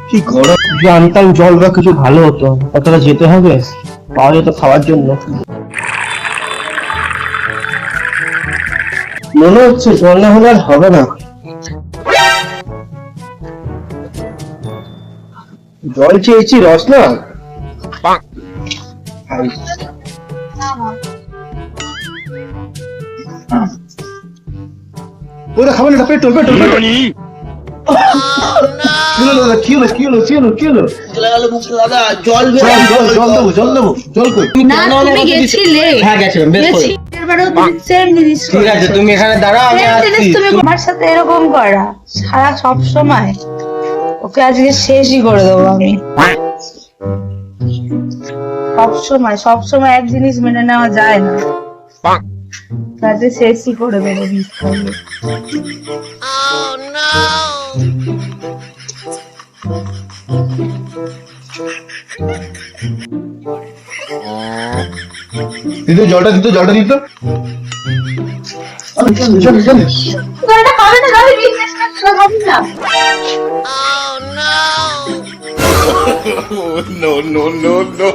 কি গরম, জানতাম জল বা কিছু ভালো হতো, কতটা যেতে হবে পাওয়া যেত খাওয়ার জন্য। মনে হচ্ছে জল না হলে আর হবে না। জল চেয়েছি, রস না খাই। ওরা খাবে না, পেট্রোল পেট্রোল পেট্রোল। কি হলো দাদা, কি হলো কি হলো কি হলো কি হলো? দাদা জল জল দেবো জল দেবো, জল কই? না তুমি গেছিলে, হ্যাঁ গেছিলাম, বেশ করে। এবারেও তুমি সেম জিনিস ঠিক আছে, তুমি এখানে দাঁড়াও, আমি সেম আসছি। জিনিস তুমি আমার সাথে এরকম করা সারা সব সময়। ওকে আজকে শেষই করে দেবো আমি। সব সময় এক জিনিস মেনে নেওয়া যায় না, তাতে শেষই করে দেবো মিস করলে। দিতে জলটা দিত, জলটা দিত। এটা খাবে না, খাবে বিজনেস খাবে না। no, no, no, no.